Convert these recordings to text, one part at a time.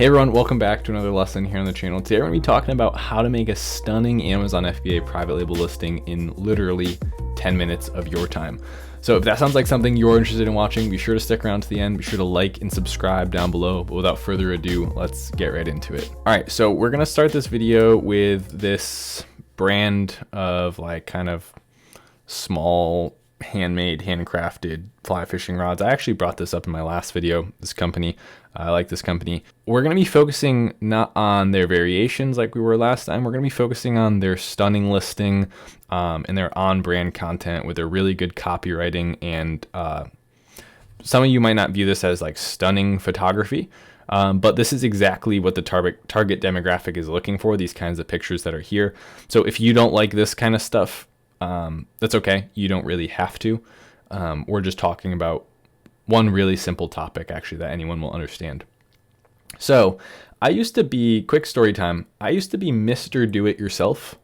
Hey everyone, welcome back to another lesson here on the channel. Today we're going to be talking about how to make a stunning Amazon FBA private label listing in literally 10 minutes of your time. So if that sounds like something you're interested in watching, be sure to stick around to the end. Be sure to like and subscribe down below. But without further ado, let's get right into it. All right, so we're going to start this video with this brand of like kind of small handmade, handcrafted fly fishing rods. I actually brought this up in my last video. This company, I like this company. We're going to be focusing not on their variations like we were last time. We're going to be focusing on their stunning listing and their on-brand content with their really good copywriting. And some of you might not view this as like stunning photography, but this is exactly what the target demographic is looking for, these kinds of pictures that are here. So if you don't like this kind of stuff, that's okay. You don't really have to. We're just talking about one really simple topic actually that anyone will understand. So I used to be, quick story time, I used to be Mr. Do-It-Yourself.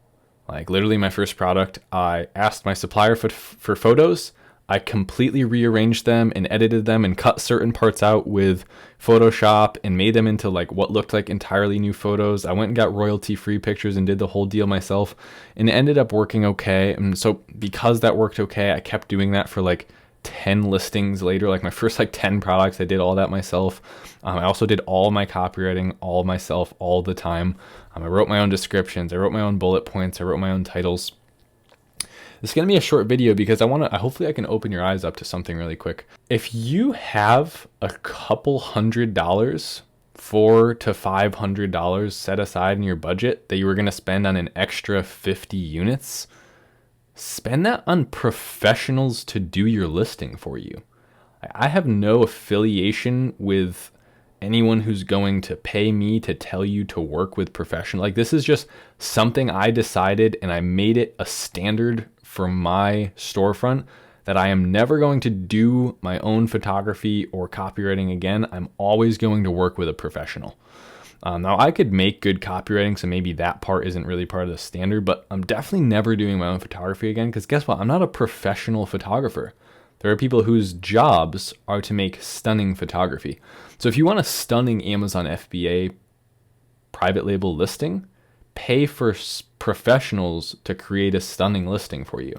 Like literally my first product, I asked my supplier for photos. I completely rearranged them and edited them and cut certain parts out with Photoshop and made them into like what looked like entirely new photos. I went and got royalty-free pictures and did the whole deal myself, and it ended up working okay. And so because that worked okay, I kept doing that for like 10 listings later. Like my first like 10 products, I did all that myself. I also did all my copywriting all myself all the time. I wrote my own descriptions. I wrote my own bullet points. I wrote my own titles. This is going to be a short video because hopefully I can open your eyes up to something really quick. If you have a couple $100, $400 to $500 set aside in your budget that you were going to spend on an extra 50 units, spend that on professionals to do your listing for you. I have no affiliation with anyone who's going to pay me to tell you to work with professional. Like this is just something I decided, and I made it a standard for my storefront that I am never going to do my own photography or copywriting again. I'm always going to work with a professional. Now I could make good copywriting, so maybe that part isn't really part of the standard, but I'm definitely never doing my own photography again, because guess what? I'm not a professional photographer. There are people whose jobs are to make stunning photography. So if you want a stunning Amazon FBA private label listing, pay for professionals to create a stunning listing for you.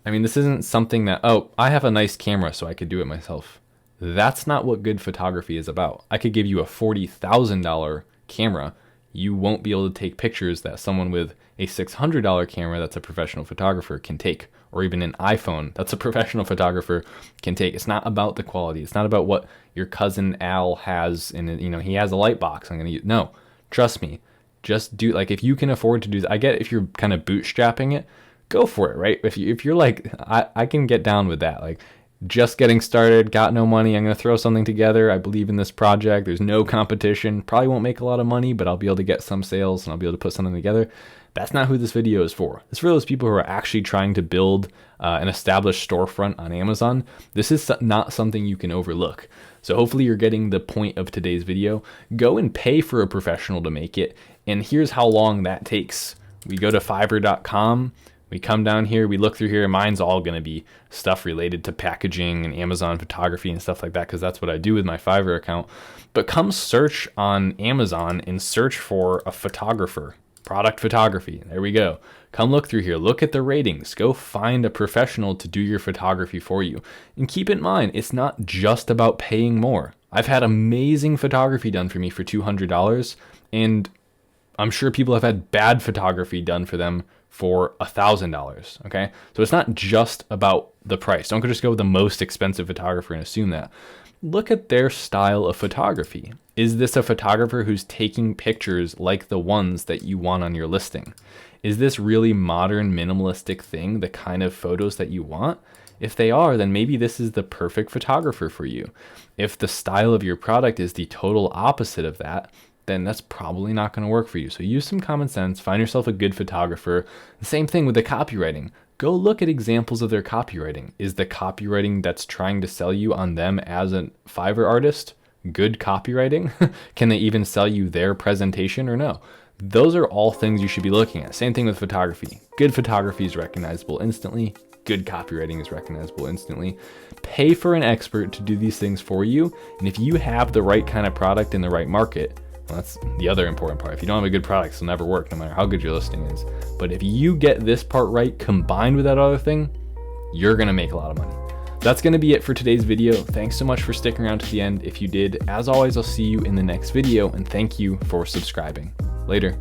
I mean, this isn't something that, oh, I have a nice camera so I could do it myself. That's not what good photography is about. I could give you a $40,000 camera. You won't be able to take pictures that someone with a $600 camera that's a professional photographer can take, or even an iPhone that's a professional photographer can take. It's not about the quality. It's not about what your cousin Al has in it. You know, he has a light box. I'm going to use. No, trust me. Just do, like, if you can afford to do that. I get if you're kind of bootstrapping it, go for it, right? If you're like, I can get down with that. Like, just getting started, got no money, I'm going to throw something together. I believe in this project. There's no competition. Probably won't make a lot of money, but I'll be able to get some sales and I'll be able to put something together. That's not who this video is for. It's for those people who are actually trying to build an established storefront on Amazon. This is not something you can overlook. So hopefully you're getting the point of today's video. Go and pay for a professional to make it. And here's how long that takes. We go to Fiverr.com. We come down here, we look through here, and mine's all going to be stuff related to packaging and Amazon photography and stuff like that, because that's what I do with my Fiverr account. But come search on Amazon and search for a photographer, product photography. There we go. Come look through here, look at the ratings, go find a professional to do your photography for you. And keep in mind, it's not just about paying more. I've had amazing photography done for me for $200, and I'm sure people have had bad photography done for them for $1,000. Okay, so it's not just about the price. Don't just go with the most expensive photographer and assume that. Look at their style of photography. Is this a photographer who's taking pictures like the ones that you want on your listing? Is this really modern, minimalistic thing the kind of photos that you want? If they are, then maybe this is the perfect photographer for you. If the style of your product is the total opposite of that, then that's probably not going to work for you. So use some common sense, find yourself a good photographer. The same thing with the copywriting. Go look at examples of their copywriting. Is the copywriting that's trying to sell you on them as a Fiverr artist good copywriting? Can they even sell you their presentation or no? Those are all things you should be looking at. Same thing with photography. Good photography is recognizable instantly. Good copywriting is recognizable instantly. Pay for an expert to do these things for you. And if you have the right kind of product in the right market, Well, that's the other important part. If you don't have a good product, it'll never work no matter how good your listing is. But if you get this part right combined with that other thing, you're gonna make a lot of money. That's gonna be it for today's video. Thanks so much for sticking around to the end. If you did, as always, I'll see you in the next video, and thank you for subscribing. Later.